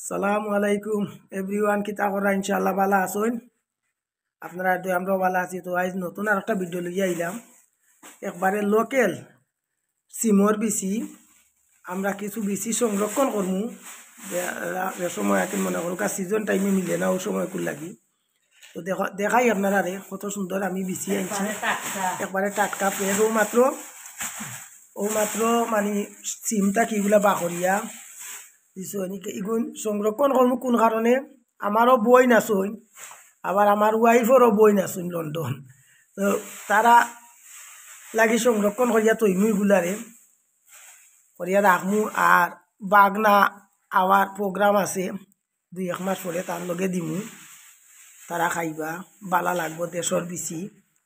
সালামু আলাইকুম এভরিওয়ান, কিতা করা ইনশাআল্লাহ ভালো আছেন আপনারা? আমরা ভালো আছি। তো আজ নতুন আর একটা ভিডিও লইয়া আইলাম, একবারে লোকেল সিমর বিচি। আমরা কিছু বিচি সংরক্ষণ করমু যে সময় আর কি মনে করুক সিজন টাইমে মিলে না ওই সময় কুল লাগি। তো দেখাই আপনারা রে কত সুন্দর আমি বিচি আনছি, একবারে টাটকা ফ্রেশ। ও মাত্র মানে সিমটা কিগুলা বাকরিয়া ইগুন সংরক্ষণ করবো কোন কারণে? আমারও বই নাচুন, আবার আমার ওয়াইফেরও বই নাচুন লন্ডন। তো তারা লাগি সংরক্ষণ করিয়া তৈমু এগুলারে করিয়া রাখমু। আর বাগনা আওয়ার প্রোগ্রাম আছে 2-1 মাস পরে, তার লগে দিমু, তারা খাইবা বালা লাগবো। দেশর বিচি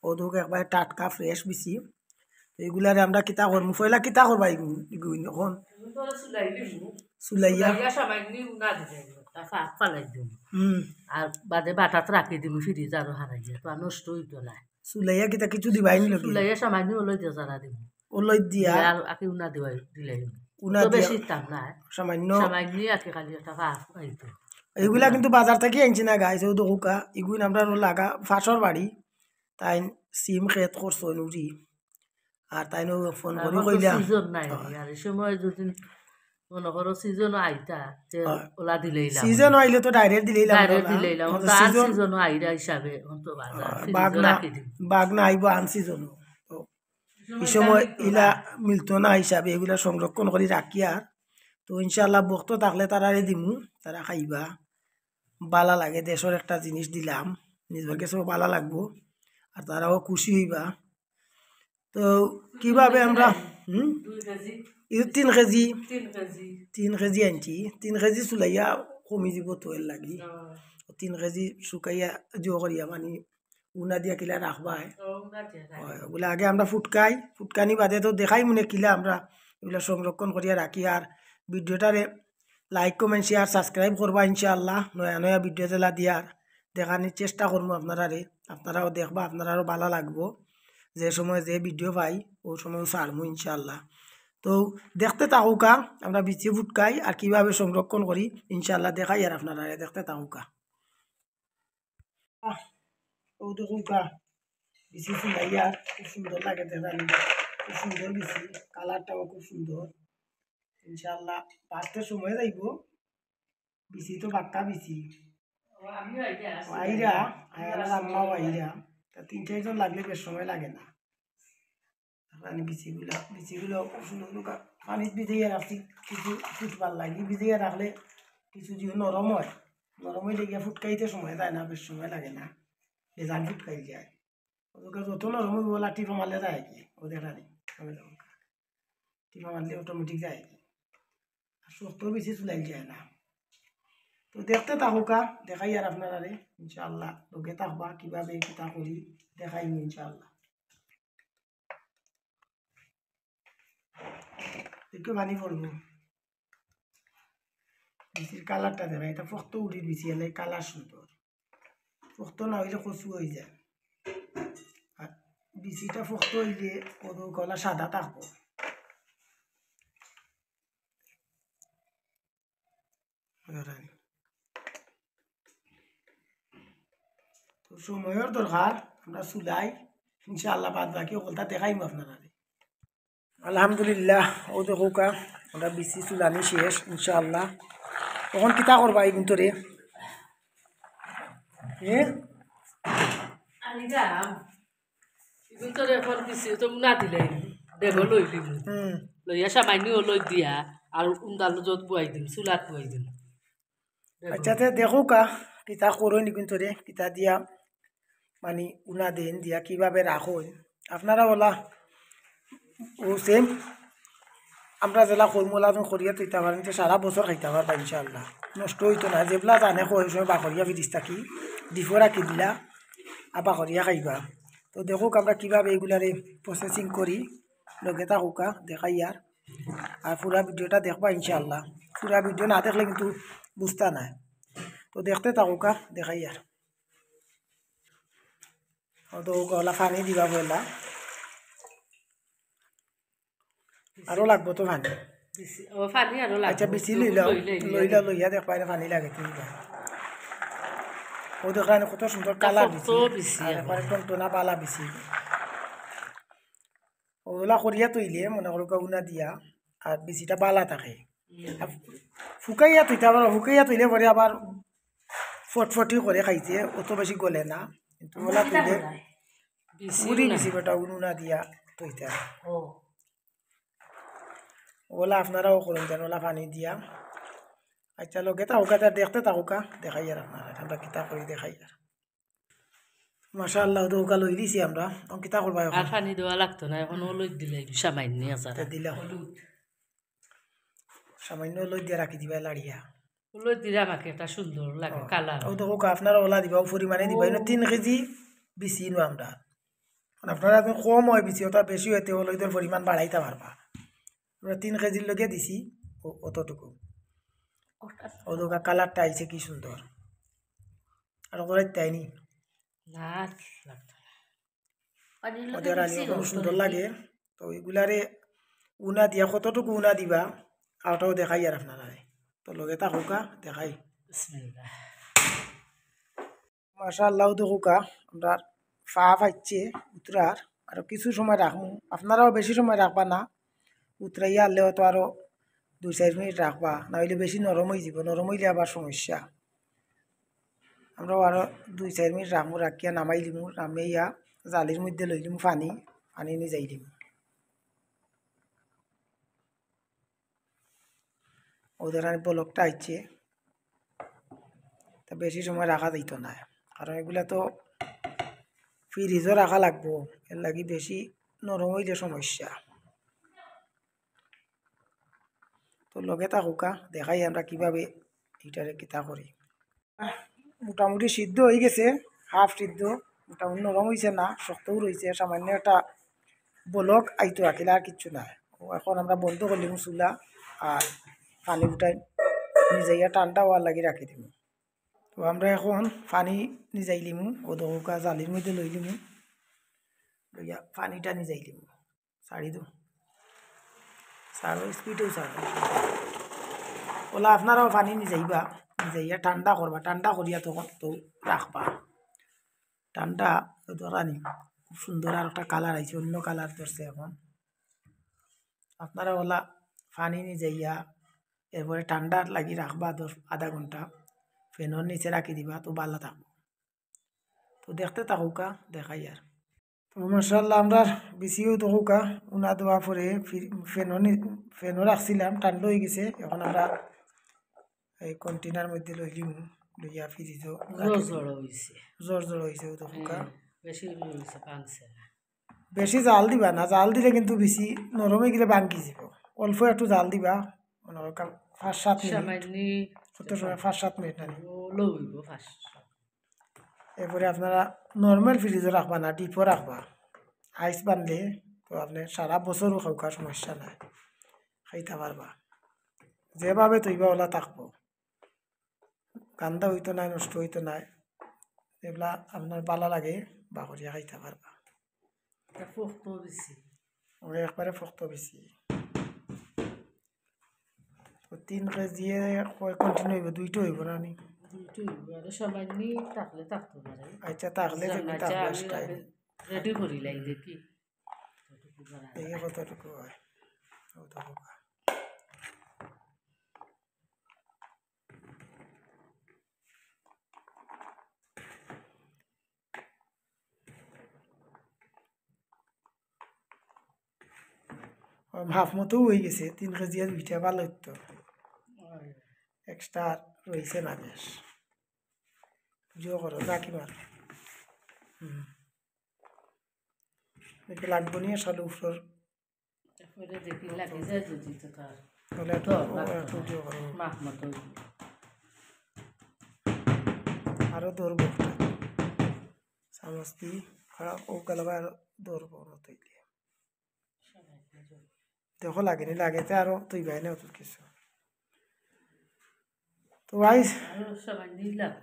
ওদুক একবারে টাটকা ফ্রেশ বিচি। এগুলারে আমরা কিতা করবো, পয়লা কিতা করবা এগুন এখন সুলাইয়া আর বাদে বাটাত রাখি দিম ফ্রিজ আর হারাই যায় তো নষ্ট হইতো না। সুলাইয়া কিতা কিছু দিবাই নি লগে চুলাইয়া সামান্য ওলাই দিয়ে জারা দিব, ওলই দিয়া আর আকি উনা দিবাই দিলে উনা তো দিয়া বেশি দাম না, সামান্য সামান্য আকি খালি একটা ভাত খাইতো। এগুলা কিন্তু বাজার থেকে আনছি না গাইছে ও দোকা এগুন আমরা লাগা ফাঁসর বাড়ি। তাই সিম খেত করছো নুরি, আর তাই ফোন করে কইলাম সিজন নাই আর এই সময় যদি মনে করো সিজন আইতা ওলা দিলেই সিজন আইলে তো ডাইরেক্ট দিলেই দিলেইলাম সিজন আইরা হিসাবে বাগনা আইব আন সিজন। তো এই সময় ইলা মিলতো না হিসাবে এগুলা সংরক্ষণ করে রাখি। আর তো ইনশাল্লাহ বক্ত থাকলে তারারে দিমু, তারা খাইবা বালা লাগে। দেশের একটা জিনিস দিলাম, নিজের কাছেও বালা লাগবো আর তারাও খুশি হইবা। তো কিভাবে আমরা 3 কেজি আনছি, 3 কেজি চুলাইয়া কমি যাব তো এর লাগি। 3 কেজি শুকাইয়া জো করিয়া মানে উনা দিয়া কিলা রাখবা। ওগুলা আগে আমরা ফুটকানি বাদে তো দেখাই মনে কিলা আমরা এগুলা সংরক্ষণ করিয়া রাখি। আর ভিডিওটারে লাইক কমেন্ট শেয়ার সাবস্ক্রাইব করবা ইনশাআল্লাহ। নয়া নয়া ভিডিও জেলা দিয়ার দেখানোর চেষ্টা করবো আপনারারে, আপনারাও দেখবা, আপনারাও ভালো লাগবো। যে সময় যে ভিডিও পাই ওই সময় ছাড়মু ইনশাআল্লাহ। তো দেখতে থাকুকা আমরা বিচি ফুটকাই আর কিভাবে সংরক্ষণ করি ইনশাআল্লাহ দেখাই। আর আপনারা দেখতে থাকুকা। ও দেখুকা বিচি ফুলাইয়া খুব সুন্দর লাগে দেখানি, খুব সুন্দর বিচি, কালারটাও খুব সুন্দর। ইনশাআল্লাহ বাঁচতে সময় যাইব। বিচি তো বাক্কা বিচি আইরা আয়ারা আম্মাও আইরা, 3-4 জন লাগলে বেশ সময় লাগে না। বিচিগুলো খুব সুন্দর পানিত ভিজিয়ে রাখছি কিছু ফুটবার লাগি। ভিজিয়ে রাখলে কিছু যদি নরম হইলে গিয়ে ফুটকাইতে সময় যায় না, বেশ সময় লাগে না, বেজান ফুটকাই যায়। ওদেরকে যত নরম হইব বলা টিপা মারলে যায় কি ওদের টিপা মারলে অটোমেটিক যায় কি, আর শক্ত বেশি চুলাই যায় না। তো দেখতে থাকুকা দেখাই আর আপনারা ইনশাআল্লাহ লোকে থাকবা কিভাবে কিতা করি দেখাই ইনশাআল্লাহ। একটু পানি পড়বো, বিচির কালারটা দেখা, এটা ফক্ত উঠির বিচি এলে কালার সুন্দর, ফক্ত না হইলে কচু হয়ে যায়। আর বিচিটা ফক্ত হইলে কদু গলা সাদা থাকবো। তো সময়ের দরকার, আমরা চুলাই ইনশাআল্লাহ বাদ বাকি ওটা দেখাইম আপনারা। আলহামদুলিল্লাহ ও দেখোকা আমরা বিচি চুলানি শেষ ইনশাআল্লাহ। তখন কিতা করবা এই কিন্তু রে লইয়া সামান্য লই দিয়া আর উন্দাল যত বুয়াই দিম চুলাত বুয়াই দিম। আচ্ছা দেখোকা কিতা করো নি কিন্তু রে কিতা দিয়া মানে উনা দেন দিয়া কিভাবে রাখো আপনারা বলা ও সেম আমরা জেলা কর্মলা করিয়া তুইতে পারেন সারা বছর খাইতে পারবা ইনশাআল্লাহ, নষ্ট হইতো না। যেগুলা জানে ওই সময় বাকরিয়া ফিরিস থাকি ডিফো রাখি দিলা আর বাকরিয়া খাইবা। তো দেখুক আমরা কীভাবে এগুলারে প্রসেসিং করি, লগে থাকুকা দেখাই। আর পুরা ভিডিওটা দেখবা ইনশাআল্লাহ, পুরা ভিডিও না দেখলে কিন্তু বুঝতা না। তো দেখতে থাকুকা দেখাই। তো গলা পানি দিবা বললা, আরও লাগবো তো পানি। ও পানি আরো লাগবে আচ্ছা বেশি লইলাও লইলা লইয়া দেখ পাইলে পানি লাগে তুমি ও দেখান কত সুন্দর কালার দিছি আর একবার টনটনা পালা বেশি ওগুলা করিয়া তৈলে মনে করো উনা দিয়া আর বেশিটা পালা থাকে ফুকাইয়া তুইতে আবার ফুকাইয়া তুইলে পরে আবার ফটফটি করে খাইছে অত বেশি গলে না কিন্তু ওলা তুইলে গুড়ি বেশি বেটা উনা দিয়া তুইতে ওলা আপনারাও করুন যেন ওলা পানি দিয়া আচ্ছা লোকে তাহকা দেখতে তাহকা দেখাই আর আপনারা আমরা কিতা করি দেখাই আর মাশাআল্লাহ দৌকা লই দিছি আমরা কিতা করবা আর পানি দেওয়া লাগতো না এখন লই দিলে সামান্য আছে দিলা সামান্য লই দিয়ে রাখি দিবা লাড়িয়া লই দিলে আমাকে এটা সুন্দর লাগে কালার ও তো আপনারা ওলা দিবা পরিমাণে দিবা 3 কেজি বেশি নো আমরা আপনারা কম হয় বেশি ওটা বেশি হইতে লইদের পরিমাণ বাড়াইতে পারবা আমরা 3 কেজির লগে দিছি অতটুকু ও তো কালারটা আইছে কি সুন্দর আর ওরা তাইনি না ওদের আনি খুব সুন্দর লাগে তো এগুলারে উনা দিয়া কতটুকু উনা দিবা আওটাও দেখাই আর আপনারা তো লগে তা হোকা দেখাই মাশাআল্লাহ তো হোকা আমরা ফা পাইছে উতরার আর কিছু সময় রাখবো আপনারাও বেশি সময় রাখবা না উতরাইয়া আনলেও তো আরো 2-4 মিনিট রাখবা না হইলে বেশি নরম হয়ে যাব নরম হইলে আবার সমস্যা আমরা আরো 2-4 মিনিট রাখবো রাখিয়া নামাই লিমু নামাইয়া জালির মধ্যে লইলিম পানি পানি নিয়ে যাইলিম ওদের আর বলকটা আইছে তা বেশি সময় রাখা যাইত না কারণ এগুলা তো ফ্রিজও রাখা লাগবো এর লাগি বেশি নরম হইলে সমস্যা তো লগে থাকুকা দেখাই আমরা কিভাবে এটারে কিতা করি মোটামুটি সিদ্ধ হয়ে গেছে হাফ সিদ্ধ মোটামুটি নরম হয়েছে না শক্তও রয়েছে সামান্য একটা বলক আইতো রাখিলে আর কিচ্ছু নাই এখন আমরা বন্ধ করলিম চুলা আর পানি উঠাই নিজেইয়া ঠান্ডা হওয়ার লাগি রাখি দিব তো আমরা এখন পানি নিজাইলিমু ওদৌকা জালির মধ্যে লইলিমু লইয়া পানিটা নিজাইলিমু ছাড়ি দিও ছাড়ো স্পিডেও ছাড়ো ওলা আপনারাও পানি নিজাইবা নিজাইয়া ঠান্ডা করবা ঠান্ডা করিয়া তখন তো রাখবা ঠান্ডা ধরানি খুব সুন্দর আর একটা কালার আইছে অন্য কালার ধরছে এখন আপনারা ওলা পানি নিজাইয়া এরপরে ঠান্ডা লাগি রাখবা আধা ঘন্টা ফ্যানের নিচে রাখি দিবা তো ভালো থাকবো তো দেখতে থাকুকা দেখাই আর তো মাশাআল্লাহ আমরা বেশিও থাকুকা উনা দেওয়া পরে ফ্যানও রাখছিলাম ঠান্ডা হয়ে গেছে এখন আমরা এই কন্টেনার মধ্যে লইলিম লইয়া ফ্রিজও জোর জোর হয়েছে থাকুকা বেশি জাল দিবা না জাল দিলে কিন্তু বেশি নরম হয়ে গেলে ভাঙ্গি যাব অল্প একটু জাল দিবা মনে 5-7 মিনিট কত সময় 5-7 মিনিট না এরপরে আপনারা নর্মাল ফ্রিজে রাখবা না ডিপও রাখবা আইস বানলে তো আপনি সারা বছরও খাওয়ার সমস্যা নাই খাইতে পারবা যেভাবে তৈবা ওলা থাকবো গান্দা হইতো নাই নষ্ট হইতো নাই এগুলা আপনার ভালো লাগে বা করিয়া খাইতে পারবা একবারে ফক্ত বেশি 3 কেজি কন্টিনিউ হইব 2টো হইব না নি আচ্ছা তাহলে রেডি করি লাই দেখি দেখি কতটুকু হয় হাফ মতো হয়ে গেছে 3 কেজি আর 2টা ভালো হইতো এক্সট্রা রয়েছে না বেশ পুজো করো রাখি মার দেখে লাগবো নিয়ে সালু উপর আরো ধরবো সমস্তি খারাপ ও গেলবা ধরবো তৈরি দেখো লাগেনি লাগেতে আরো তুই ভাই না তোর কিছু তো গাইস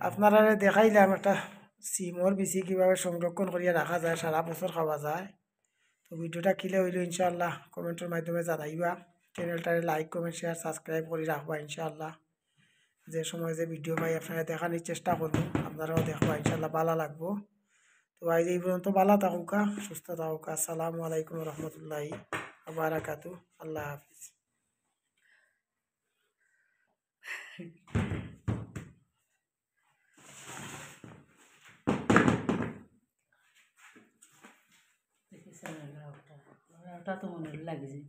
আপনারা দেখাইলাম একটা সিমর বিচি কীভাবে সংরক্ষণ করিয়া রাখা যায় সারা বছর খাওয়া যায় তো ভিডিওটা কিলে হইল ইনশাআল্লাহ কমেন্টের মাধ্যমে জানাইবা চ্যানেলটারে লাইক কমেন্ট শেয়ার সাবস্ক্রাইব করে রাখবা ইনশাআল্লাহ। যে সময় যে ভিডিও পাই আপনারা দেখানোর চেষ্টা করবো, আপনারাও দেখবা ইনশাআল্লাহ ভালো লাগবো। তো আজ এই পর্যন্ত ভালো থাকুকা, সুস্থ থাকুকা। আসসালামু আলাইকুম রহমতুল্লাহি বারাকাতু। আল্লাহ হাফিজ। ওটা তো মনে লাগছে।